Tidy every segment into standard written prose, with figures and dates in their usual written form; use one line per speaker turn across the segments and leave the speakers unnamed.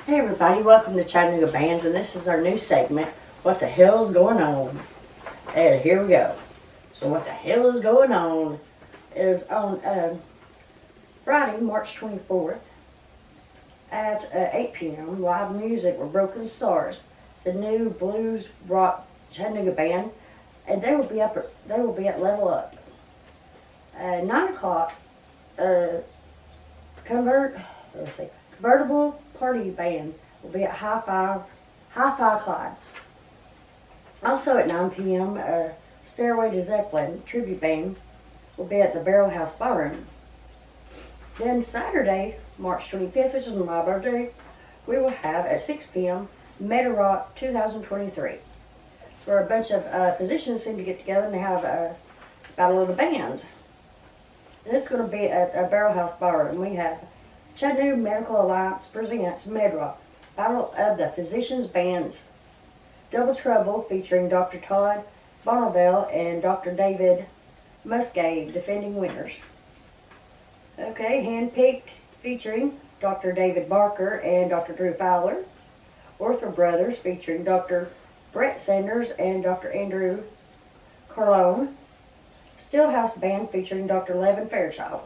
Hey everybody, welcome to Chattanooga Bands, and this is our new segment, What the Hell's Going On? And here we go. So what the hell is going on is on Friday, March 24th at 8 p.m. live music with Broken Stars. It's a new blues rock Chattanooga band, and they will be at Level Up. 9 o'clock, Convertible Party Band will be at Hi-Fi Clyde's. Also at 9 p.m., Stairway to Zeppelin tribute band will be at the Barrel House Ballroom. Then Saturday, March 25th, which is my birthday, we will have at 6 p.m. Meta Rock 2023, where a bunch of physicians seem to get together and they have a battle of the bands. And it's going to be at a Barrel House Ballroom. We have Chattanooga Medical Alliance presents MedRock, Battle of the Physicians Bands. Double Trouble featuring Dr. Todd Bonneville and Dr. David Musgrave, defending winners. Okay, Handpicked featuring Dr. David Barker and Dr. Drew Fowler. Ortho Brothers featuring Dr. Brett Sanders and Dr. Andrew Carlone. Stillhouse Band featuring Dr. Levin Fairchild.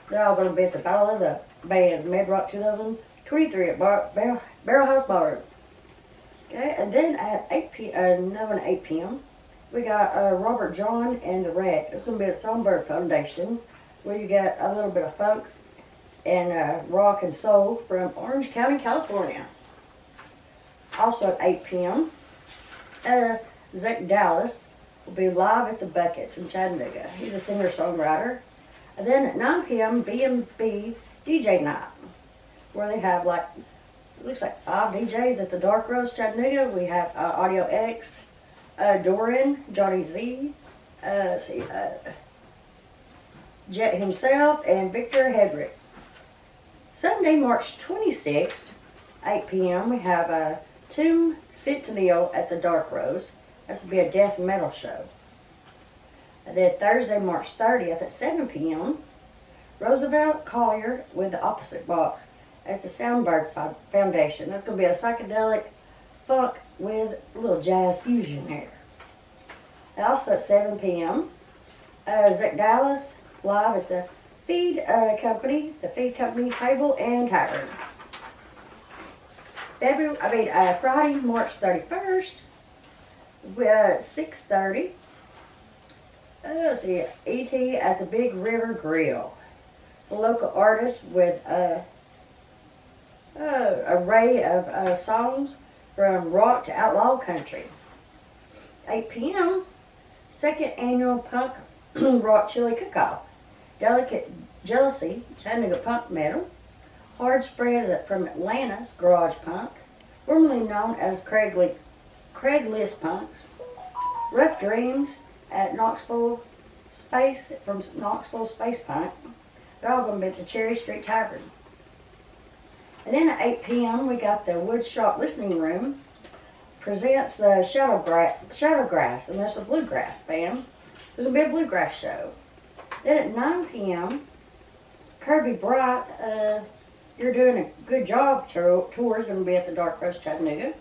They're all going to be at the Battle of the Bands, MedRock 2023 at Barrel House Ballroom. Okay, and then at 8 p.m., we got Robert John and the Wreck. It's going to be at Songbird Foundation, where you get a little bit of funk and rock and soul from Orange County, California. Also at 8 p.m., Zach Dallas will be live at the Buckets in Chattanooga. He's a singer-songwriter. And then at 9 p.m., B&B DJ Night, where they have it looks like 5 DJs at the Dark Rose Chattanooga. We have Audio X, Doran, Johnny Z, Jet himself, and Victor Hedrick. Sunday, March 26th, 8 p.m., we have Tomb Sentinel at the Dark Rose. That's going to be a death metal show. And then Thursday, March 30th at 7 p.m., Roosevelt Collier with the Opposite Box at the Soundbird Foundation. That's going to be a psychedelic funk with a little jazz fusion there. And also at 7 p.m., Zach Dallas live at the Feed Company Table and Tavern. Friday, March 31st, 6:30. Let's see, E.T. at the Big River Grill. The local artist with an array of songs from rock to outlaw country. 8 p.m., second annual punk rock chili cook-off. Delicate Jealousy, Chattanooga punk metal. Hard Spread from Atlanta's garage punk, formerly known as Craigslist punks. Rough Dreams at Knoxville Space Punk. They're all going to be at the Cherry Street Tavern. And then at 8 p.m. we got the Woodshop Listening Room presents Shadowgrass, and there's a bluegrass band. There's going to be a bluegrass show. Then at 9 p.m. Kirby Bright, You're Doing a Good Job tour is going to be at the Dark Rose Chattanooga.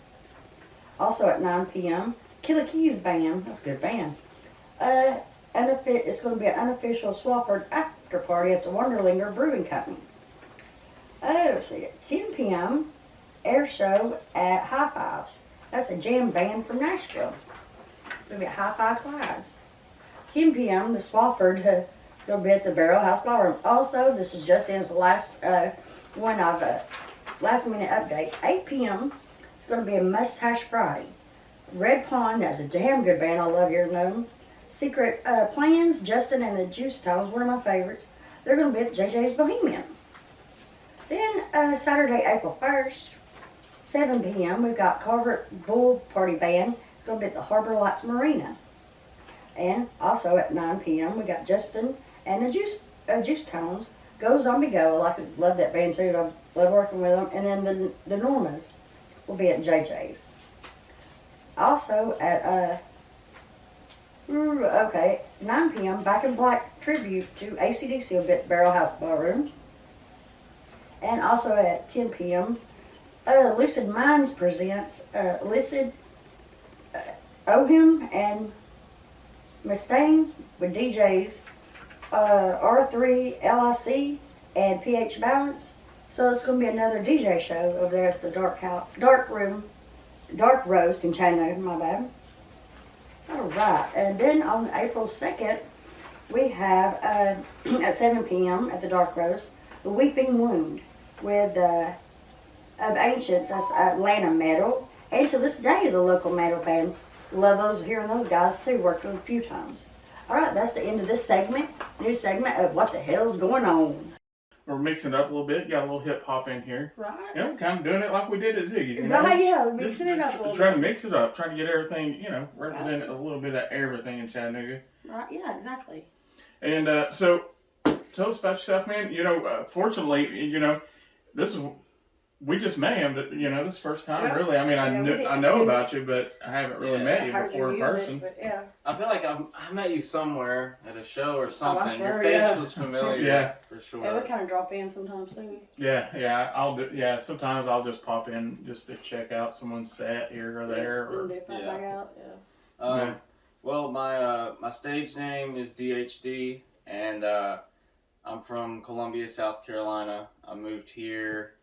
Also at 9 p.m. Killer Keys Band, that's a good band. It's going to be an unofficial Swafford after party at the Wonderlinger Brewing Company. At 10 p.m., Air Show at High Fives. That's a jam band from Nashville. It'll be at Hi-Fi Clyde's. 10 p.m., the Swafford is going to be at the Barrel House Ballroom. Also, this is just in the last last minute update. 8 p.m., it's going to be a Mustache Friday. Red Pond, that's a damn good band. I love hearing them. Secret Plans, Justin and the Juice Tones, one of my favorites. They're going to be at JJ's Bohemian. Then Saturday, April 1st, 7 p.m., we've got Carver Bull Party Band. It's going to be at the Harbor Lights Marina. And also at 9 p.m., we got Justin and the Juice Tones. Go Zombie Go. I love that band too. I love working with them. And then the Normas will be at JJ's. Also at 9 p.m., Back in Black tribute to AC/DC will be at Barrel House Ballroom. And also at 10 p.m., Lucid Minds presents Lucid Ohim and Mustaine with DJs R3 LIC and PH Balance. So it's going to be another DJ show over there at the Dark Roast in Chattanooga, my bad. Alright, and then on April 2nd, we have at 7 p.m. at the Dark Roast, The Weeping Wound with of Ancients, that's Atlanta metal. And to this day is a local metal band. Love hearing those guys too, worked with them a few times. Alright, that's the end of this segment, new segment of What the Hell's Going On.
We're mixing it up a little bit. Got a little hip hop in here.
Right.
Yeah, we're kind of doing it like we did at Ziggy's. You know?
Right, yeah, mixing it up a little
trying
bit.
to mix it up, trying to get everything, represent a little bit of everything in Chattanooga.
Right, yeah, exactly.
And so, tell us about yourself, man. Fortunately, we just met him, but, this is the first time,
Yeah.
really. I mean,
Yeah,
I know about you, but I haven't really met you
Heard
before in
music,
person.
but yeah.
I feel like I met you somewhere at a show or something.
sure,
Your face
yeah.
was familiar,
Yeah.
for sure.
Yeah, we kind of drop in sometimes too.
Yeah, sometimes I'll just pop in just to check out someone's set here or there. Or,
Dip right back out, yeah.
Um, Well, my stage name is DhD, and I'm from Columbia, South Carolina. I moved here,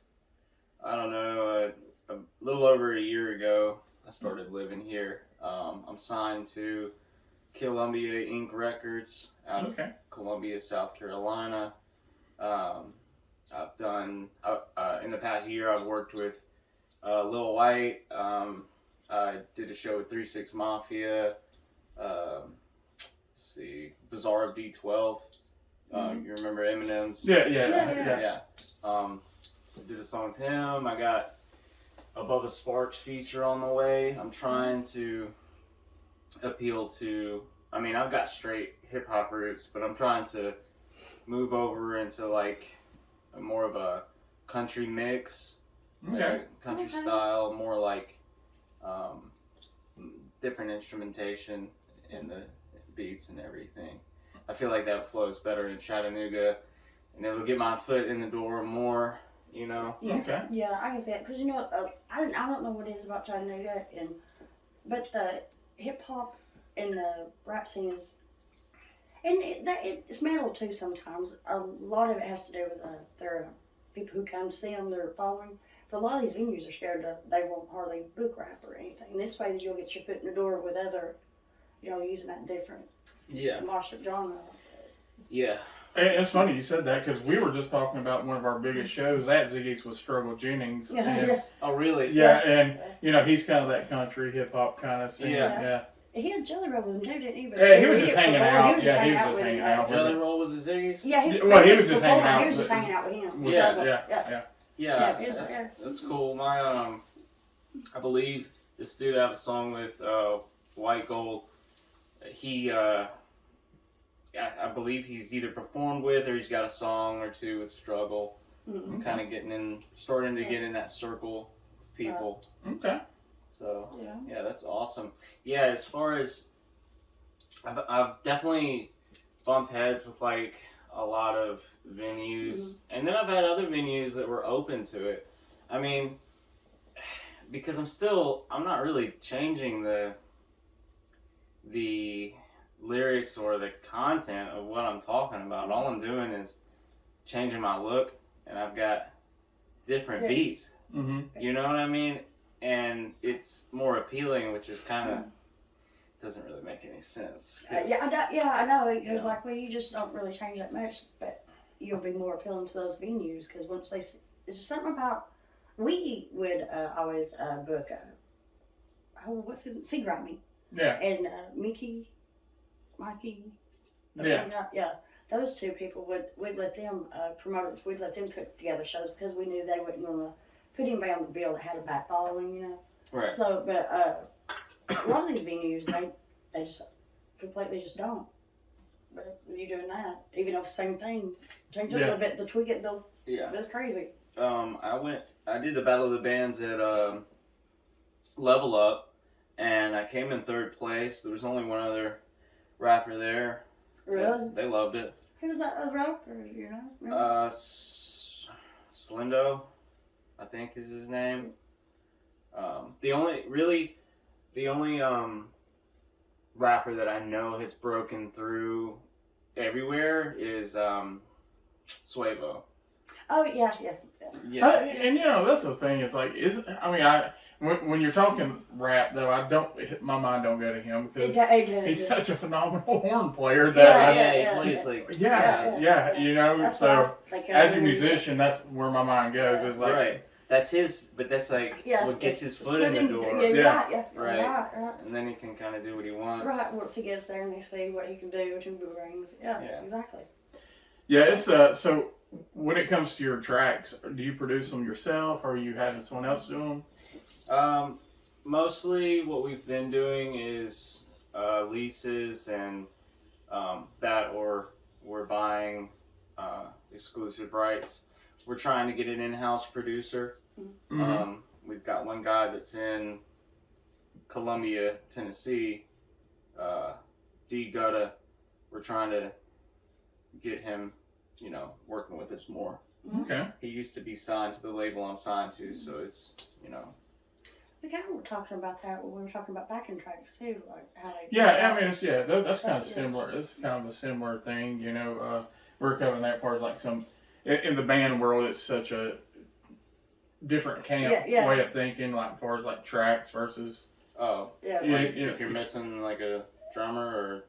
I don't know, a little over a year ago. I started living here. I'm signed to Columbia Inc. Records out of Columbia, South Carolina. I've done, in the past year, I've worked with Lil White. I did a show with 3-6 Mafia. Let's see, Bizarre of D12. You remember Eminem's?
Yeah.
So I did a song with him. I got a Bubba Sparks feature on the way. I'm trying to appeal to, I've got straight hip hop roots, but I'm trying to move over into like more of a country mix, country style, more like different instrumentation in the beats and everything. I feel like that flows better in Chattanooga, and it'll get my foot in the door more,
Yeah.
Okay.
Yeah, I can see that because I don't know what it is about Chattanooga, but the hip hop and the rap scene is, and it's metal too. Sometimes a lot of it has to do with their people who come to see them, their following. But a lot of these venues are scared they won't hardly book rap or anything. And this way, you'll get your foot in the door with other, using that different mashup genre.
Yeah.
And it's funny you said that because we were just talking about one of our biggest shows at Ziggy's with Struggle Jennings. And,
Oh, really?
yeah, and he's kind of that country hip hop kind of scene.
Yeah.
He had Jelly Roll with him too, didn't he? But
Yeah, he was just hanging out.
He was just hanging out with
hanging
him.
out.
Jelly Roll was at Ziggy's?
Yeah,
he was just hanging out.
He was just hanging out with him.
Yeah.
Yeah, that's cool. My I believe this dude I have a song with White Gold. He I believe he's either performed with or he's got a song or two with Struggle.
Mm-hmm.
Kind of starting to get in that circle of people.
Okay.
So yeah, that's awesome. Yeah, as far as I've definitely bumped heads with like a lot of venues, and then I've had other venues that were open to it. Because I'm not really changing the lyrics or the content of what I'm talking about. All I'm doing is changing my look, and I've got different beats.
Mm-hmm.
You know what I mean? And it's more appealing, which is kind of doesn't really make any sense.
I know. Because you just don't really change that much, but you'll be more appealing to those venues because once they see, it's just something about. We would always book what's his Seagrimy.
Yeah.
And Mikey. Yeah. Those two people we'd let them promote it. We'd let them put together shows because we knew they wasn't going to put anybody on the bill that had a back following,
Right.
So, but a lot of these venues, they just completely just don't. But you doing that, even though same thing, change it a little bit, the tweak it, that's crazy.
I did the Battle of the Bands at Level Up, and I came in third place. There was only one other rapper there.
Really?
They loved it.
Who was that, a rapper, Really?
Slindo, I think is his name. The only rapper that I know has broken through everywhere is Suevo.
Oh yeah.
Yeah.
And that's the thing. It's like, when you're talking rap though, my mind don't go to him because he's such a phenomenal horn player that
He plays like
That's what I was thinking
as a
when you said-
musician, that's where my mind goes. Is like,
right. That's his, but that's like what gets his foot in the door.
Yeah, you're right. Yeah,
Right.
right.
And then he can kind of do what he wants.
Right. Once he gets there and they see what he can do, what he brings. Yeah. Exactly.
Yeah, it's so when it comes to your tracks, do you produce them yourself, or are you having someone else do them?
Mostly what we've been doing is leases and that, or we're buying exclusive rights. We're trying to get an in-house producer.
Mm-hmm.
We've got one guy that's in Columbia, Tennessee, DhD. We're trying to get him, working with us more.
Okay.
He used to be signed to the label I'm signed to, so it's,
We kind of were talking about that when we were talking about backing tracks too, like how they.
Yeah, that's kind of similar. It's kind of a similar thing, We're covering that far as like in the band world, it's such a different camp way of thinking, like as far as like tracks versus.
If you're missing like a drummer or.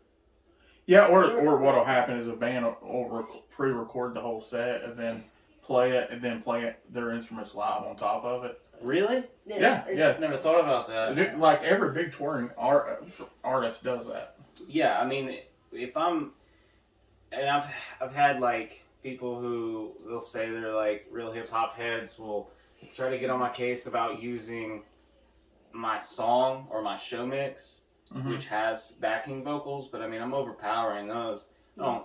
Yeah, or what'll happen is a band will pre-record the whole set and then play their instruments live on top of it.
Really?
Yeah.
Never thought about that.
Like every big touring artist does that.
Yeah, I mean, I've had like people who they'll say they're like real hip hop heads will try to get on my case about using my song or my show mix, which has backing vocals, but I mean, I'm overpowering those. I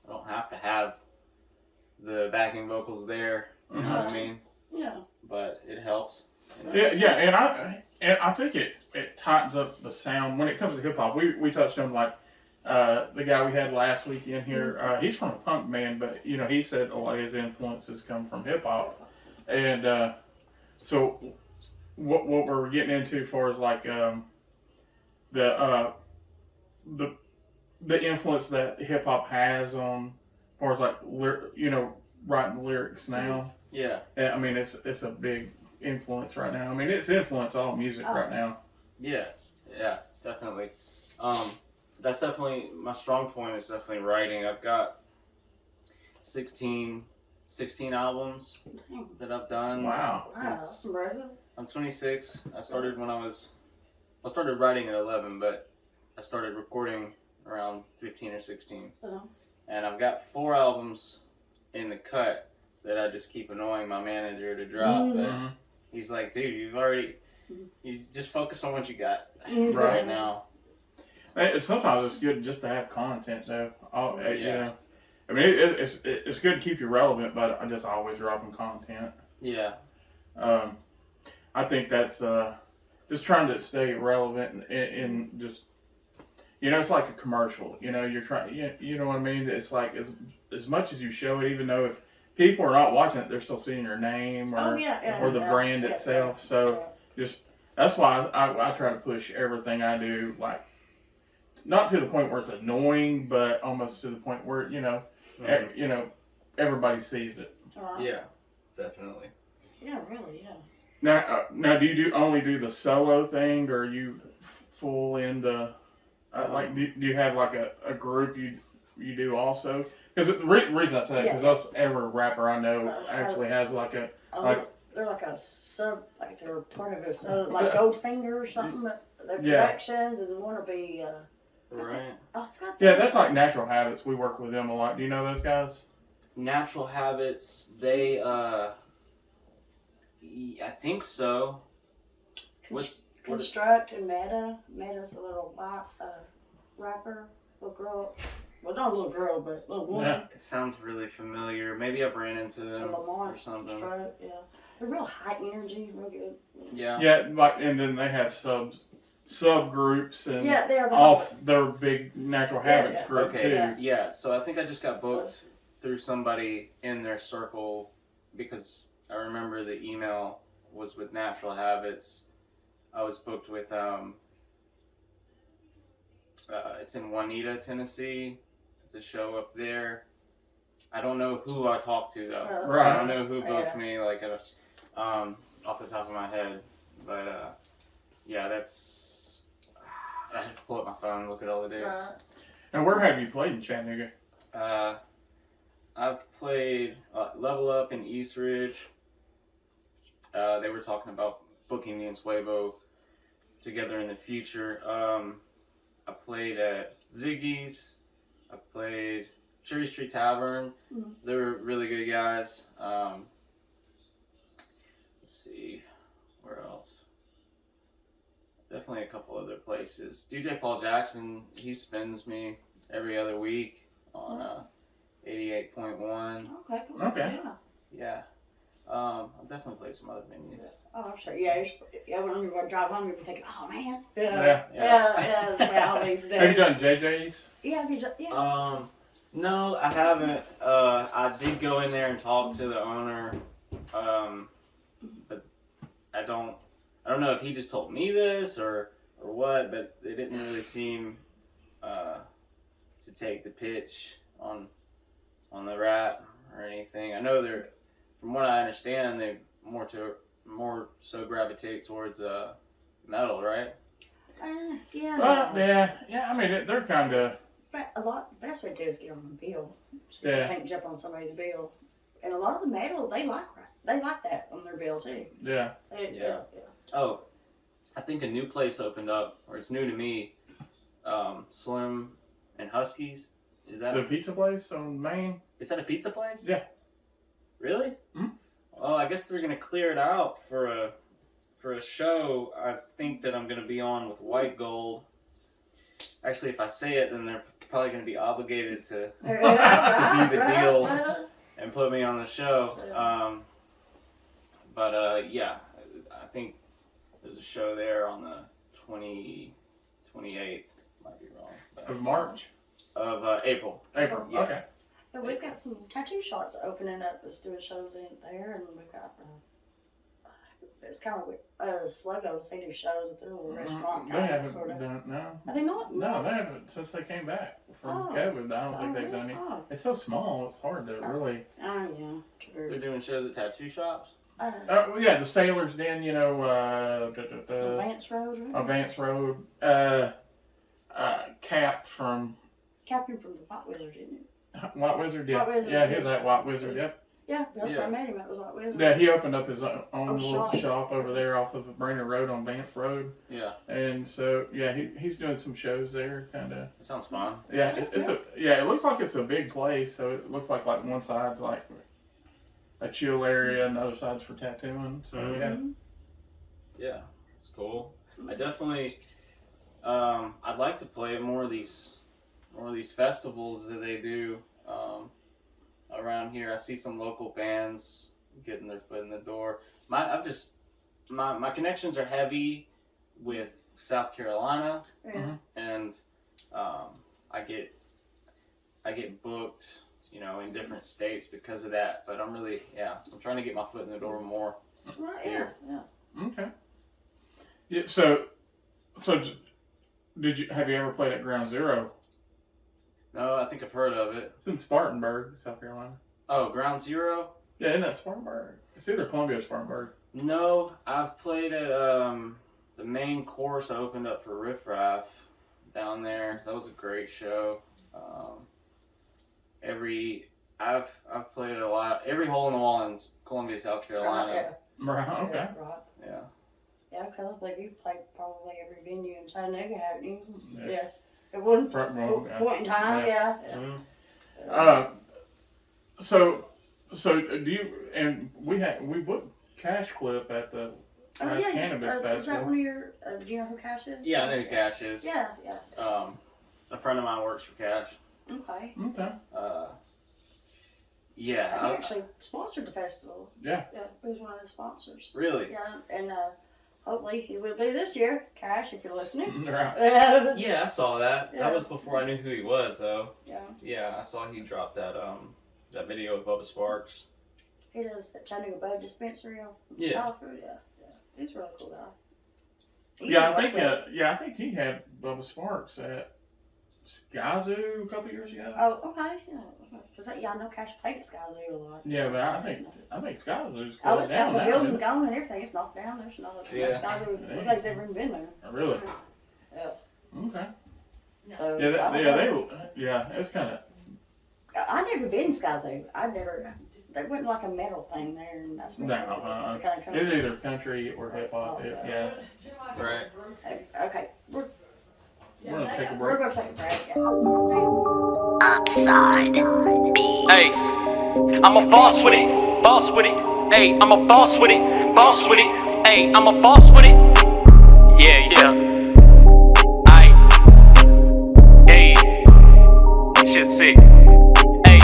don't have to have the backing vocals there. You know what I mean?
Yeah.
But it helps.
Yeah, and I think it tightens up the sound when it comes to hip hop. We touched on like the guy we had last week in here. He's from a punk band, but he said a lot of his influences come from hip hop, and so what we're getting into as far as like the influence that hip hop has on as far as like writing lyrics now.
Yeah.
I mean, it's a big influence right now. I mean, it's influenced all music right now.
Yeah, definitely. That's definitely my strong point. Is definitely writing. I've got 16 albums that I've done.
Wow.
That's impressive.
I'm 26. I started writing at 11, but I started recording around 15 or 16. And I've got 4 albums in the cut that I just keep annoying my manager to drop. But he's like, dude, you just focus on what you got right now.
Sometimes it's good just to have content, though. I mean, it's good to keep you relevant, but I just always dropping content.
Yeah.
I think that's just trying to stay relevant and just, it's like a commercial. You're trying, you know what I mean? It's like as much as you show it, even though if people are not watching it, they're still seeing your name or the brand itself. So just that's why I try to push everything I do, like not to the point where it's annoying, but almost to the point where everybody sees it.
Yeah, definitely.
Yeah, really, yeah.
Now, do you only do the solo thing, or are you full into do you have like a group you do also? Because the reason I say that because every rapper I know actually has like a
they're like a sub, like they're part of a like Goldfinger or something. They're productions, and one will be
right.
That's like Natural Habits. We work with them a lot. Do you know those guys?
Natural Habits. They I think so.
Construct and Meta's a little white rapper, little girl. Well, not a little girl, but a little woman.
Yeah.
It sounds really familiar. Maybe I've ran into them or something.
Construct, they're real high energy, real good.
Yeah.
Yeah, and then they have subgroups and
they're
off their big Natural Habits group too.
Yeah. So I think I just got booked through somebody in their circle because I remember the email was with Natural Habits. I was booked with it's in Juanita, Tennessee. It's a show up there. I don't know who I talked to though.
Right.
I don't know who booked me like off the top of my head, but yeah, that's. I have to pull up my phone and look at all the dates.
Now, where have you played in Chattanooga?
I've played Level Up in East Ridge. They were talking about booking me and Swabo together in the future. I played at Ziggy's. I played Cherry Street Tavern.
Mm-hmm.
They were really good guys. Let's see, where else? Definitely a couple other places. DJ Paul Jackson, he spins me every other week on 88.1.
Okay. Cool.
Okay.
Yeah. I've definitely played some other venues.
Oh, I'm sure. Yeah, when you're going to drive home, you'll be thinking, oh, man.
Yeah.
That's what I always do.
Have you done JJ's?
Yeah, yeah.
No, I haven't. I did go in there and talk to the owner, but I don't know if he just told me this or what, but they didn't really seem to take the pitch on the rap or anything. I know they're, from what I understand, they more so gravitate towards metal, right?
Yeah.
Yeah. I mean, they're kind of.
But best way to do is get on a bill. So
Yeah.
you can't jump on somebody's bill. And a lot of the metal, they like that on their bill too.
Yeah.
Yeah. Oh, I think a new place opened up, or it's new to me. Slim and Huskies. Is that
The pizza place on Main?
Is that a pizza place?
Yeah.
Really?
Hmm?
Well, I guess they're gonna clear it out for a show. I think that I'm gonna be on with White Gold. Actually, if I say it, then they're probably gonna be obligated to do the deal and put me on the show. Yeah, I think there's a show there on the 28th. Might be wrong.
Of March?
Of April.
April.
Yeah.
Okay.
Yeah, we've got some tattoo shops opening up that's doing shows in there, and we've got it's kind of Sluggos. They do shows at their little restaurant.
They
Kind
haven't
sort of.
done, no.
Are they not?
No, they haven't since they came back from
Oh.
COVID. I don't think they've done it.
Oh,
It's so small, it's hard to really.
oh yeah,
They're
true.
doing shows at tattoo shops.
Well, yeah, the Sailor's Den, you know,
Advance Road, right?
Advance Road, Cap from
Captain from the White Wizard, didn't it?
White Wizard, yeah.
White Wizard,
Yeah,
yeah.
he's at White Wizard, yep.
Yeah, that's where I
Yeah.
met him. It was White Wizard.
Yeah, he opened up his own little
shop.
shop over there off of Brainerd Road on Vance Road.
Yeah,
And so, yeah, he's doing some shows there, kind of.
that sounds fun.
Yeah, it looks like it's a big place. So it looks like one side's like a chill area, and the other side's for tattooing. So
Mhm. Yeah, it's cool. I definitely, I'd like to play more of these festivals that they do around here. I see some local bands getting their foot in the door. My connections are heavy with South Carolina,
Yeah.
and I get booked, in different states because of that. But I'm trying to get my foot in the door more.
Right,
Here.
yeah.
Okay. Yeah. So have you ever played at Ground Zero?
No, I think I've heard of it.
It's in Spartanburg, South Carolina.
Oh, Ground Zero?
Yeah, isn't that Spartanburg? It's either Columbia or Spartanburg.
No, I've played at the main course. I opened up for Riff Raff down there. That was a great show. I've played a lot. Every hole in the wall in Columbia, South Carolina.
Right. Okay.
Yeah, right.
Yeah.
Yeah, because I believe you've played probably every venue in Chattanooga, haven't you?
Yeah.
At one
Yeah.
point in time, yeah.
Mm-hmm.
So do you? And we booked Cash Clip at the Last Cannabis
Is that
Festival.
one of your, do you know who Cash is?
Yeah, I know who Cash is.
Yeah, yeah.
A friend of mine works for Cash.
Okay.
Okay.
Yeah.
He actually sponsored the festival.
Yeah.
Yeah, he was one of the sponsors.
Really?
Yeah, and hopefully he will be this year. Cash, if you're listening.
Right.
Yeah, I saw that.
Yeah.
That was before I knew who he was, though.
Yeah.
Yeah, I saw he dropped that video with Bubba Sparks.
He does the Chattanooga Bud Dispensary on
Yeah.
Stallford. Yeah. He's a really cool guy.
I think he had Bubba Sparks at Skyzoo a couple years ago.
Oh, okay. Yeah. Because I know Cash played at Sky Zoo a lot.
Yeah, but I think Skyzoo's
Oh,
closed
it's
down
got the
now.
building gone and everything. It's knocked down. There's no Sky Zoo. Nobody's ever even been there.
Oh, really?
Yeah.
Okay.
So,
It's kind of.
I never been to Sky Zoo. There wasn't like a metal thing there, and that's what
It's either country or hip hop. Yeah.
Right.
Okay, we're
gonna take a
we're
break.
gonna take a break.
Upside Beats. Hey, I'm a boss with it, boss with it. Hey, I'm a boss with it, boss with it. Hey, I'm a boss with it. Yeah. Aight. Hey, shit sick. Hey,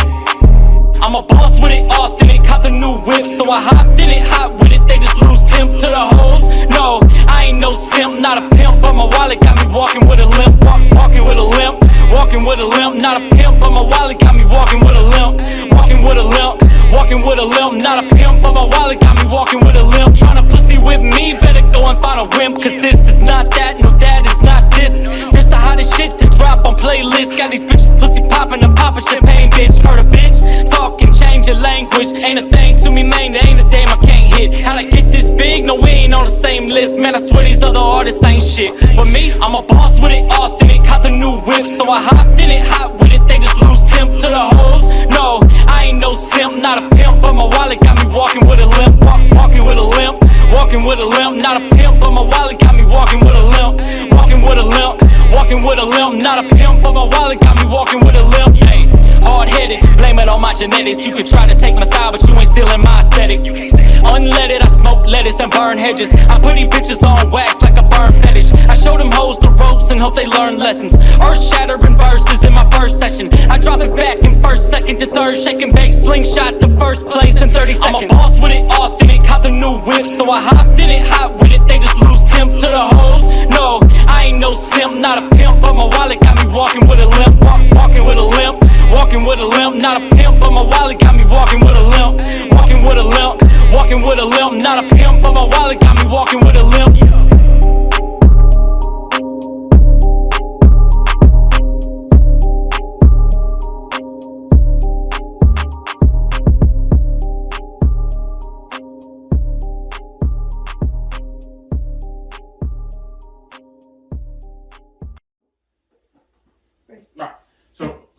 I'm a boss with it, authentic. Caught the new whip, so I hopped in it, hot with it. They just lose temp to the hoes. No, I ain't no simp, not a pimp, but my wallet got me walking with a limp. Walking with a limp. Walking with a limp, not a pimp, but my wallet got me walking with a limp. Walking with a limp, walking with a limp, not a pimp, but my wallet got me walking with a limp. Tryna pussy with me, better go and find a wimp, cause this is not that, no that is not this. This the hottest shit to drop on playlists. Got these bitches pussy popping and popping champagne, bitch. Heard a bitch talking, change your language. Ain't a thing to me, man, there ain't a damn I can't hit. How'd I get this big? No, we ain't on the same list. Man, I swear these other artists ain't shit. But me, I'm a boss with it, authentic. Caught the new whip, so I hopped in it, hot with it. They just lose temp to the hoes. No, I ain't no simp, not a pimp, but my wallet got me walking with a limp. Walking with a limp, walking with a limp. Not a pimp, but my wallet got me walking with a limp. Walking with a limp, walking with a limp. Not a pimp, but my wallet got me walking with a limp. Hey, hard-headed, blame it on my genetics. You could try to take my style, but you ain't stealing my aesthetic. Unleaded, I smoke lettuce and burn hedges. I put these bitches on wax like a burn fetish. I show them hoes the ropes and hope they learn lessons. Earth-shattering verses in my first session. I drop it back in first, second to third. Shake and bake, slingshot the first place in 30 seconds. I'm a boss with it, authentic. Caught the new whip, so I hopped in it, hot with it. They just lose temp to the hoes. No, I ain't no simp, not a pimp, but my wallet got me walking with a limp. Walking with a limp, walking with a limp. Not a pimp, but my wallet got me walking with a limp. Walking with a limp, walking with a limp. Not a pimp, but my wallet got me walking with a limp.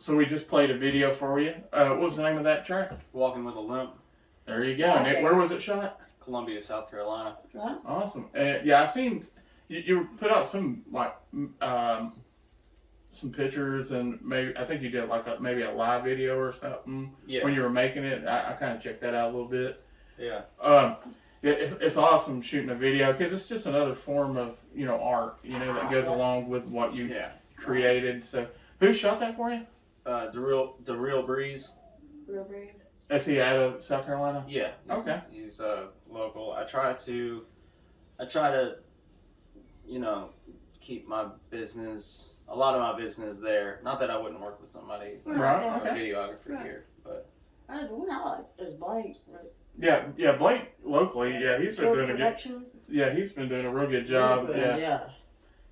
So we just played a video for you. What was the name of that track?
Walking with a limp.
There you go. And where was it shot?
Columbia, South Carolina.
Awesome. I seen you put out some some pictures, and maybe I think you did like maybe a live video or something.
Yeah.
When you were making it, I kind of checked that out a little bit.
Yeah.
It's awesome shooting a video because it's just another form of art that goes along with what you created. So who shot that for you?
The real Breeze.
Real breed.
Is he out of South Carolina?
Yeah. He's local. I try to, keep my business, a lot of my business there. Not that I wouldn't work with somebody, a videographer here, but.
The one I like is Blake.
Yeah, Blake locally. Yeah, he's been doing he's been doing a real good job.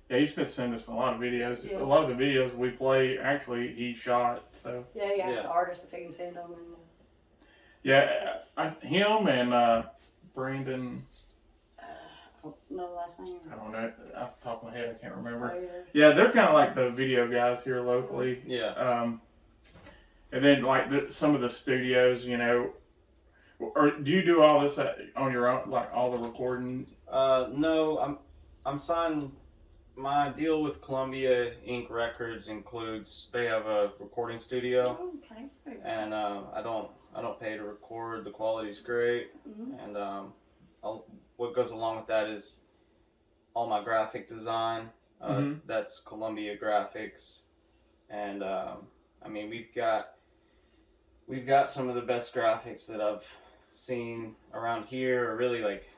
Yeah, he's been sending us a lot of videos.
Yeah.
A lot of the videos we play, actually, he shot. So.
Yeah, he asked the artist if he can send them.
Yeah, him and Brandon.
No last name.
I don't know. Off the top of my head, I can't remember.
Oh,
yeah, they're kind of like the video guys here locally.
Yeah.
And then like some of the studios, or do you do all this on your own, like all the recording?
No, I'm signed. My deal with Columbia Inc. Records includes they have a recording studio.
Oh, okay.
And I don't pay to record. The quality's great, and what goes along with that is all my graphic design. That's Columbia Graphics, and we've got some of the best graphics that I've seen around here, or really like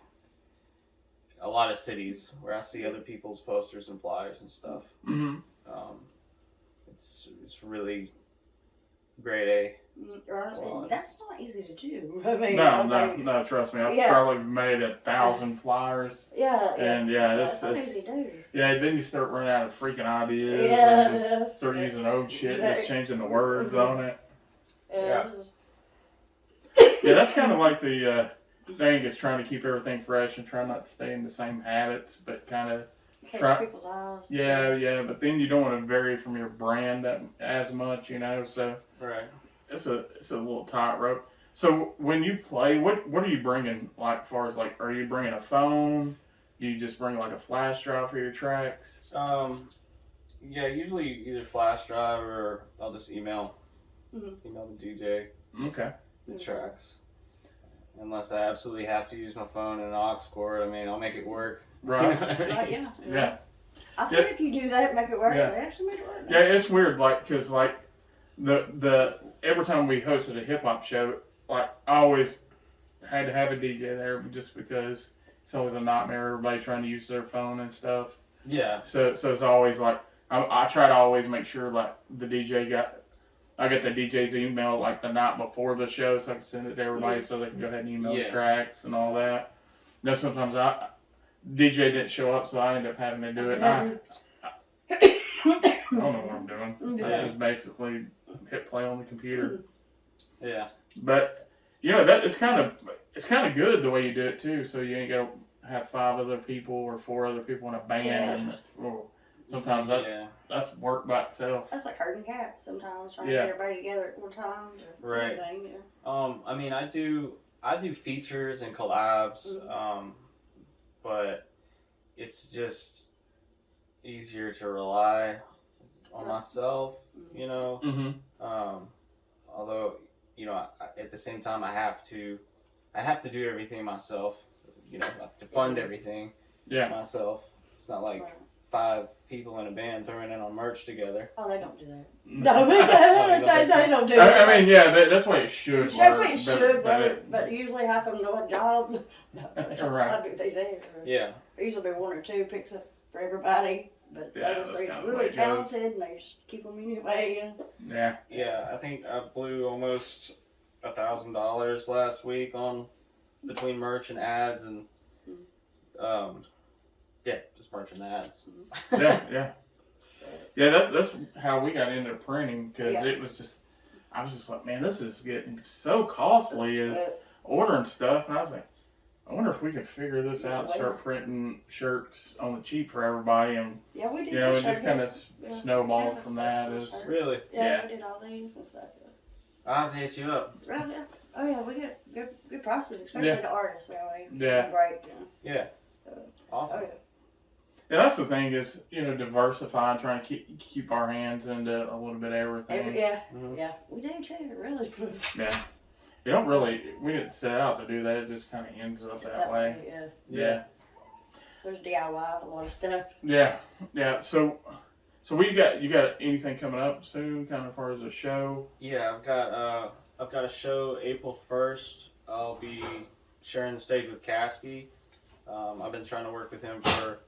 a lot of cities where I see other people's posters and flyers and stuff. It's really grade A.
Well, that's not easy to do. I mean,
No, trust me. I've probably made 1,000 flyers.
Yeah.
And
it's not easy to do.
Yeah, then you start running out of freaking ideas.
Yeah.
And start using old shit, just changing the words on it.
Yeah.
Yeah, that's kind of like the thing is trying to keep everything fresh and try not to stay in the same habits, but kind of
catch people's eyes.
Yeah, but then you don't want to vary from your brand as much, so.
Right.
It's a little tightrope. So when you play, what are you bringing? Like, as far as like, are you bringing a phone? Do you just bring like a flash drive for your tracks?
Yeah, usually either flash drive or I'll just email the DJ.
Okay.
The tracks. Unless I absolutely have to use my phone and an aux cord, I mean, I'll make it work.
Right.
Right.
Yeah.
I've seen if you do that, make it work.
Yeah.
They actually make it work.
Yeah, it's weird, like, cause like the every time we hosted a hip hop show, like I always had to have a DJ there just because it's always a nightmare. Everybody trying to use their phone and stuff.
Yeah.
So it's always like I try to always make sure like the DJ I get the DJ's email like the night before the show so I can send it to everybody so they can go ahead and email the tracks and all that. Then sometimes DJ didn't show up, so I end up having to do it. I don't know what I'm doing. I just basically hit play on the computer.
Yeah.
But that it's kind of good the way you do it too. So you ain't got to have 5 other people or 4 other people in a band. And, sometimes that's work by itself.
That's like herding cats sometimes, trying to get everybody together at one time.
Right. I mean, I do features and collabs, but it's just easier to rely on myself,
Mm-hmm.
Although, at the same time, I have to do everything myself. I have to fund everything myself. It's not like 5 people in a band throwing in on merch together.
Oh, they don't do that. No, they don't do that.
I mean, that's the way it should work.
That's the way it should work, but usually half of them know a job.
Right.
Yeah.
There usually be 1 or 2 picks up for everybody, but the other 3 are really talented, and they just keep them anyway.
Yeah.
Yeah, I think I blew almost $1,000 last week on between merch and ads and just merch and ads.
Yeah. That's how we got into printing because it was just I was just like, man, this is getting so costly as ordering stuff, and I was like, I wonder if we could figure this out and start printing shirts on the cheap for everybody, and
we did.
it just kind of snowballed from that.
Really?
Yeah, we did all these and stuff.
I'll have to hit you up.
Right, yeah. Oh yeah, we get good prices, especially the artists. We always break.
Yeah. Awesome.
Oh, yeah.
Yeah, that's the thing is, diversify and trying to keep our hands into a little bit of everything.
Yeah, we do too, really.
Yeah. We didn't set out to do that, it just kind of ends up that way. Yeah.
There's DIY, a lot of stuff.
Yeah. So you got anything coming up soon, kind of as far as a show?
Yeah, I've got a show April 1st. I'll be sharing the stage with Caskey. I've been trying to work with him for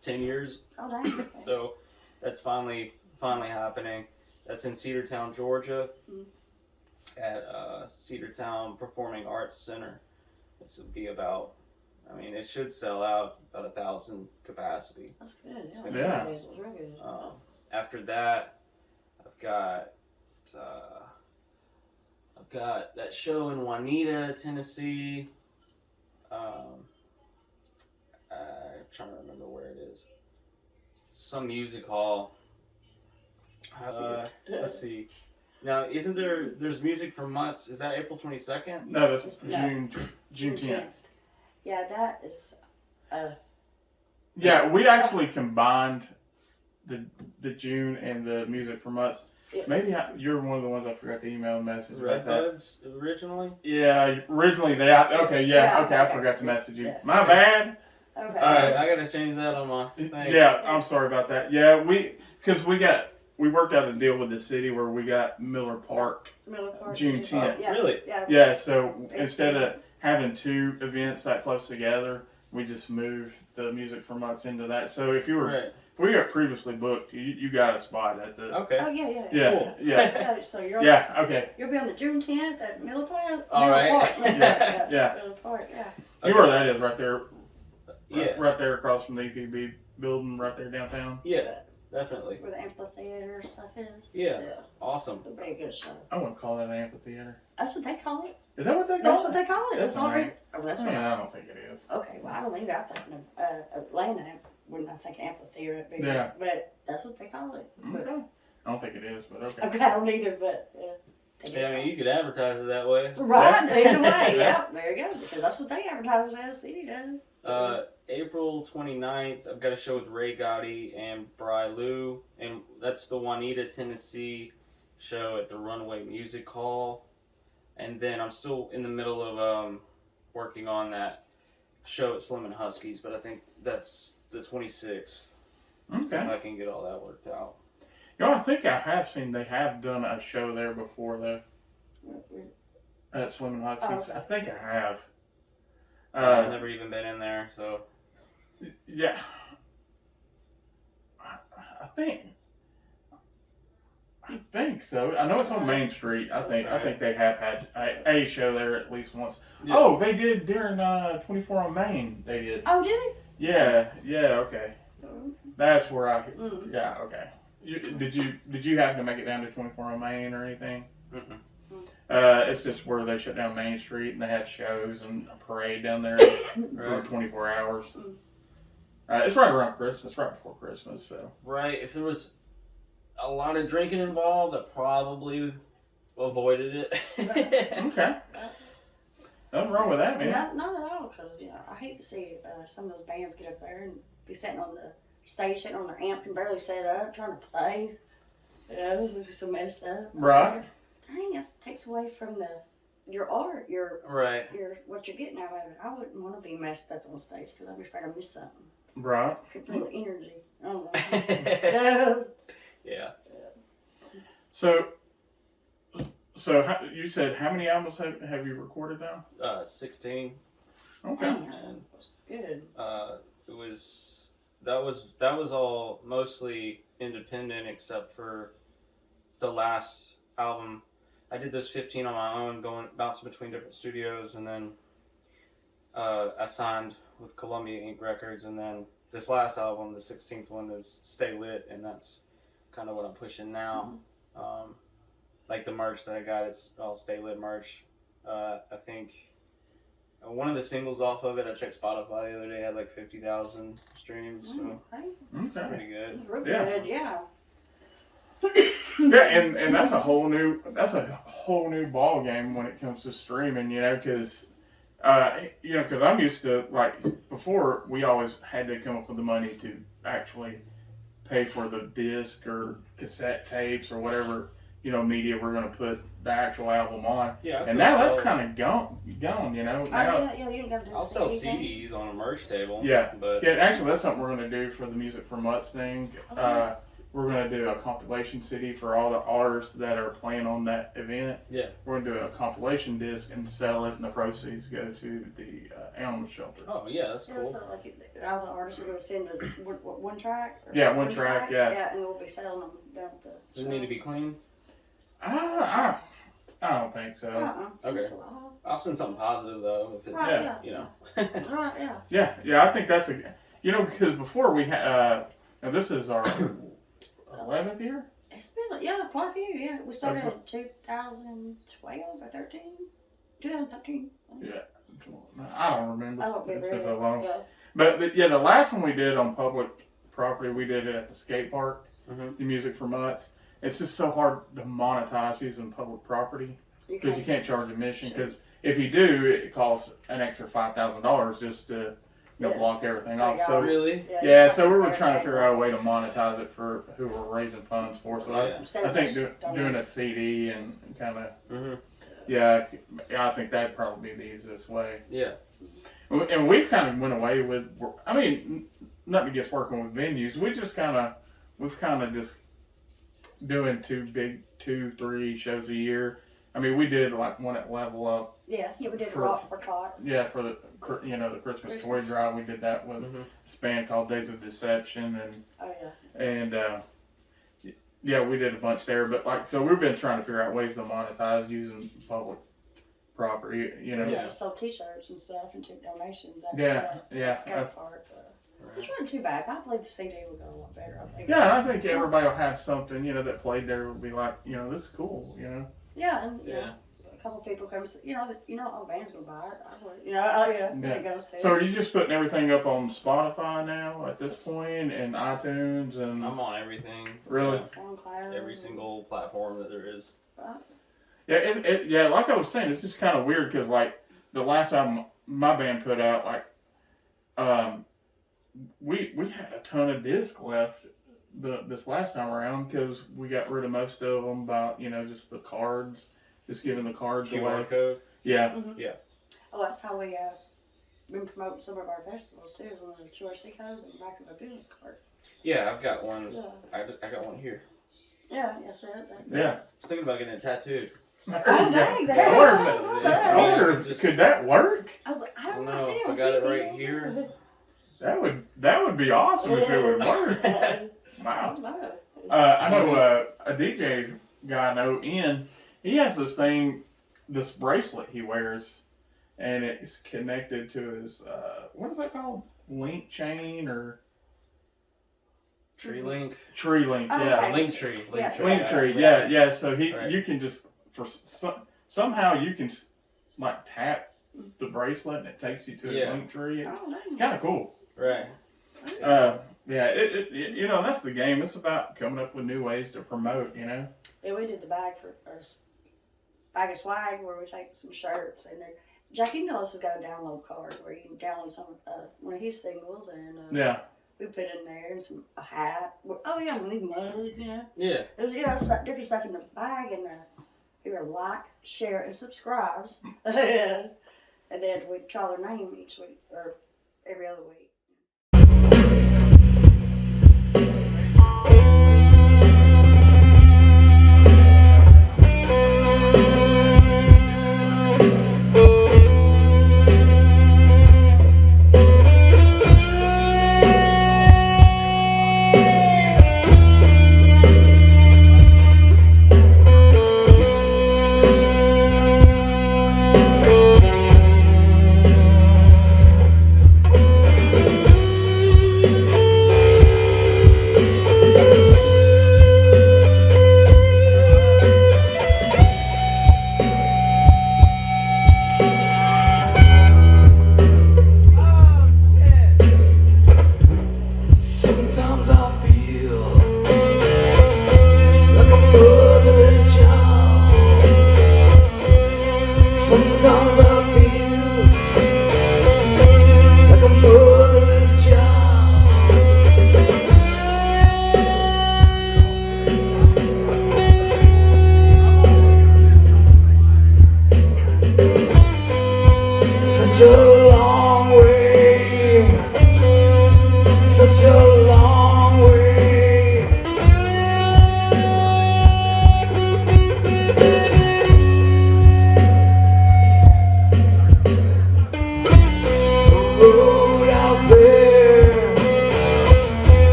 10 years.
Oh, dang.
So that's finally happening. That's in Cedartown, Georgia, at Cedartown Performing Arts Center. This will be it should sell out about 1,000 capacity.
That's good.
Yeah.
It was real good.
After that, I've got that show in Juanita, Tennessee. I'm trying to remember where it is. Some music hall. Let's see. Now, isn't there's music for Mutts? Is that April 22nd?
No, that's June 10th.
Yeah, that is.
Yeah, we actually combined the June and the music from us.
Yeah.
Maybe you're one of the ones I forgot to email a message about that.
Redbuds originally?
Yeah, originally they. I forgot to message you. My bad.
Okay.
I gotta change that on my thing.
Yeah, I'm sorry about that. Yeah, we worked out a deal with the city where we got Miller Park June 10th.
Yeah.
Really?
Yeah, so instead of having 2 events that close together, we just moved the music from us into that. So if we we got previously booked. You got a spot at the.
Okay.
Oh yeah, yeah.
Yeah,
Cool.
yeah,
Yeah, so you're
yeah. Okay.
You'll be on the June 10th at Miller Park.
All right.
Yeah.
Miller Park, yeah.
You know where that is, right there.
Yeah.
Right there across from the EPB building, right there downtown.
Yeah, definitely.
Where the amphitheater stuff is.
Yeah. Awesome.
It'll be a good show.
I wouldn't call that an amphitheater.
That's what they call it.
Is that what they call
That's
it?
what they call it.
That's
That's already.
nice.
Oh, that's
I
what.
mean, I don't think it is.
Okay, well, I don't either. I'm thinking of Atlanta when I think amphitheater. It'd be,
Yeah.
But that's what they call it. But,
Okay. I don't think it is, but okay.
okay, I don't either, but
Yeah, I mean, you could advertise it that way.
right,
Yeah.
either way, yep, there you go. Because that's what they advertise it as. City does.
April 29th, I've got a show with Ray Gotti and Bry Lou, and that's the Juanita, Tennessee show at the Runway Music Hall. And then I'm still in the middle of working on that show at Slim and Huskies, but I think that's the 26th.
Okay.
If I can get all that worked out.
You know, I think I have seen they have done a show there before, though. At Slim and Huskies.
Oh, okay.
I think I have.
I've never even been in there, so.
Yeah. I think so. I know it's on Main Street. I think they have had a show there at least once.
Yeah.
Oh, they did during 24 on Main. They did.
Oh, did
Yeah. Okay.
they?
That's where I.
Mm.
Yeah. Okay. Did you happen to make it down to 24 on Main or anything?
Mm-mm.
It's just where they shut down Main Street and they had shows and a parade down there for
Right.
24 hours. It's right around Christmas, right before Christmas. So.
Right. If there was a lot of drinking involved, I probably avoided it.
Okay. Nothing wrong with that, man.
Not at all, because I hate to see some of those bands get up there and be sitting on the stage, sitting on their amp and barely set up, trying to play. It's just so messed up.
Right.
Dang, that takes away from your art, your
Right.
what you're getting out of it. I wouldn't want to be messed up on stage because I'd be afraid I miss something.
Right.
I could feel the energy. I don't know.
Yeah.
So you said how many albums have you recorded now?
16.
Okay.
Dang, that's
And
good.
it was that was all mostly independent except for the last album. I did those 15 on my own, bouncing between different studios, and then I signed with Columbia Inc. Records, and then this last album, the 16th one, is Stay Lit, and that's kind of what I'm pushing now. Like the merch that I got is all Stay Lit merch. I think one of the singles off of it, I checked Spotify the other day, had like 50,000 streams, so
Hey,
Okay.
pretty good.
it's real
Yeah.
good, yeah.
Yeah, and that's a whole new ball game when it comes to streaming, because because I'm used to, like, before we always had to come up with the money to actually pay for the disc or cassette tapes or whatever media we're going to put the actual album on.
Yeah,
And now that's kind of gone. Now,
Yeah, you ain't got to do
I'll sell
CD thing.
CDs on a merch table.
Yeah.
But
Yeah, actually, that's something we're going to do for the Music for Mutts thing.
Okay.
We're going to do a compilation CD for all the artists that are playing on that event.
yeah.
We're going to do a compilation disc and sell it, and the proceeds go to the animal shelter.
Oh yeah, that's
Yeah,
cool.
so like all the artists are going to send one track? Or
Yeah, one track, yeah.
Yeah, and we'll be selling them down at the
Does it need to be clean?
I don't think so.
Okay.
So,
I'll send something positive though, if it's
Right, yeah.
you know.
right, yeah.
Yeah, I think that's because before we had, now this is our 11th year?
It's been, quite a few, yeah. We started in 2012 or 13? 2013.
Yeah. I don't remember.
I don't
It's
remember.
been so long.
Yeah.
But the last one we did on public property, we did it at the skate park,
Mhm.
the Music for Mutts. It's just so hard to monetize using public property because you can't charge admission. Because if you do, it costs an extra $5,000 just to
Yeah.
block everything
Yeah,
off.
yeah.
So
Really?
yeah, so we were trying to figure out a way to monetize it for who we're raising funds for. So
Yeah.
I think doing a CD and kind of
Mm-hmm.
yeah, I think that'd probably be the easiest way.
Yeah.
And we've kind of went away with, I mean, nothing against working with venues. We've kind of just doing 2, 3 shows a year I mean, we did like one at Level Up.
Yeah, we did
For-
a lot for tots.
Yeah, for the the Christmas toy drive, we did that with this band called Days of Deception, and
Oh yeah.
and yeah, we did a bunch there. But like, so we've been trying to figure out ways to monetize using public property. You know.
Yeah, sold T-shirts and stuff and took donations.
Yeah, yeah.
Skate park. It's not too bad. I believe the CD would go a lot better. I think.
Yeah, I think everybody will have something, that played there will be like, this is cool,
Yeah, and
Yeah.
a couple people come and say, all bands gonna buy it. I would,
Yeah.
go see
So
it.
are you just putting everything up on Spotify now at this point, and iTunes, and
I'm on everything.
Really?
Yeah.
SoundCloud.
Every single platform that there is.
Right.
yeah, like I was saying, it's just kind of weird because like the last album my band put out, like, we had a ton of discs left this last time around because we got rid of most of them by just the cards, just giving the cards away.
QR code.
Yeah.
Mm-hmm.
Yeah.
Oh, that's how we been promoting some of our festivals too. One of the QRC codes in the back of a business card.
Yeah, I've got one.
Yeah.
I got one here.
Yeah, yes, that.
Yeah.
I was thinking about getting it tattooed.
Oh, dang, that-
I wonder if could that work?
I
I
don't
don't know
see
if
on
I got it
TV.
right here.
That would be awesome if it would work. Wow. I know a DJ guy I know, Ian. He has this bracelet he wears, and it's connected to his what is that called? Link chain or
Tree link.
tree link?
Oh,
Yeah,
okay.
Link tree.
Yeah.
link tree. Yeah. So
Right.
you can just somehow you can like tap the bracelet and it takes you to his
Yeah.
link tree.
Oh, nice.
It's kind of cool.
Right.
Yeah, that's the game. It's about coming up with new ways to promote,
Yeah, we did the bag of swag where we take some shirts and then Jackie Nellis has got a download card where you can download some one of his singles and
Yeah.
we put in there and a hat. Oh yeah, we need mugs,
Yeah.
There's different stuff in the bag and people like, share, and subscribes. And then we try their name each week or every other week.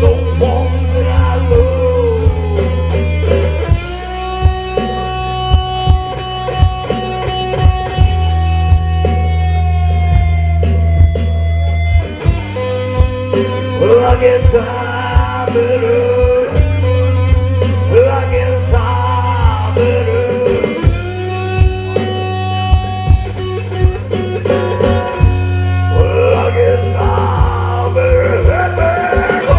The ones I guess I better. I guess I better. Well, I guess I better let me go.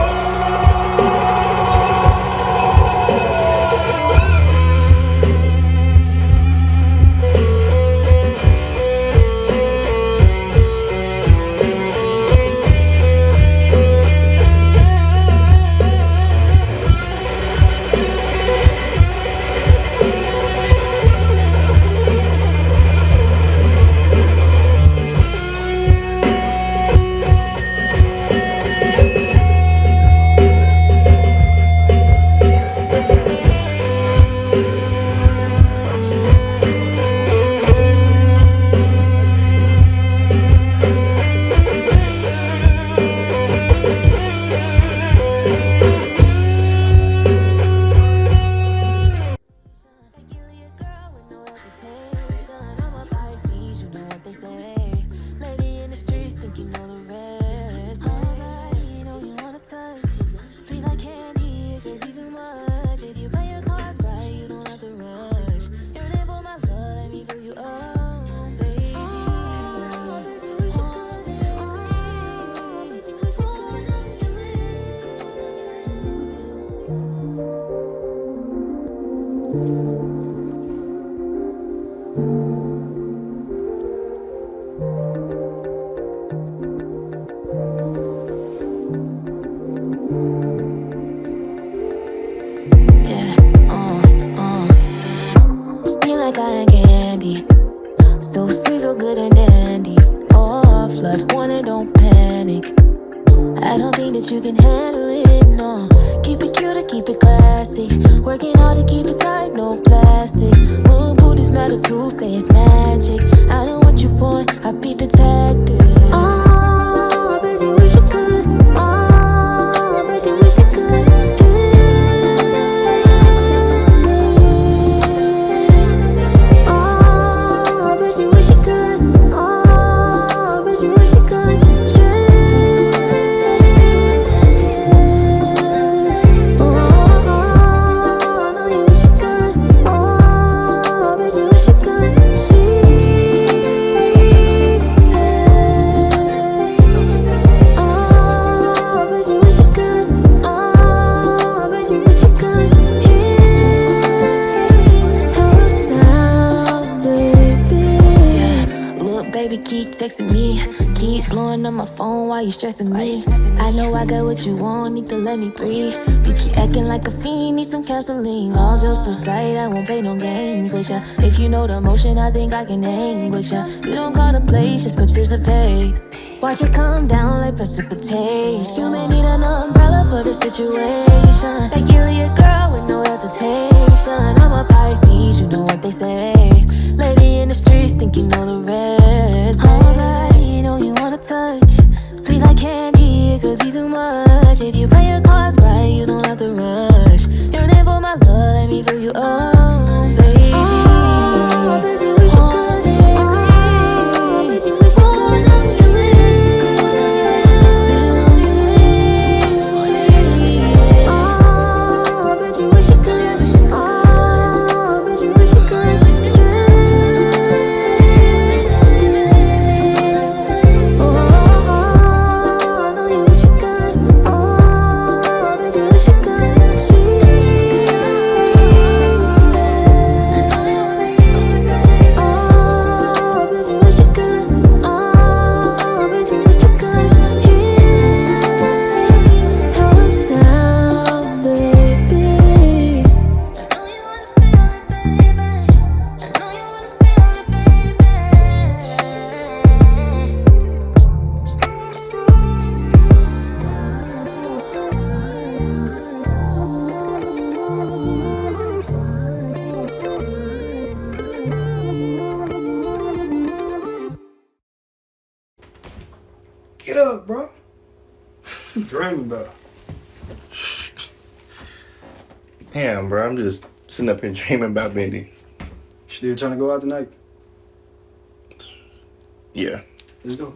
You can handle it, no. Keep it cute or keep it classy. Working hard to keep it tight, no plastic. Moon booties matter too, say it's magic. I know what you want, I peep the tactics. Oh, I bet you wish you could. Oh, I bet you wish you could. Oh, I bet you wish you could. Oh, I bet you wish you could. Keep texting me, keep blowing up my phone while you stressing me. I know I got what you want, need to let me breathe. You keep acting like a fiend, need some counseling. All jokes aside, I won't play no games with ya. If you know the motion, I think I can hang with ya. You don't call the place, just participate. Watch it come down like precipitation. You may need an umbrella for the situation. Peculiar girl with no hesitation. I'm a Pisces, you know what they say. Lady in the streets, think you know the rest. Alright, you know you wanna touch. Sweet like candy, it could be too much. If you play your cards right, you don't have to rush. Yearning for my love, let me fill you up, baby. Oh, I bet you wish you could. Oh, I bet you wish you could.
Get up, bro. Dreaming about.
Damn, bro, I'm just sitting up here dreaming about Bendy.
Still trying to go out tonight?
Yeah.
Let's go.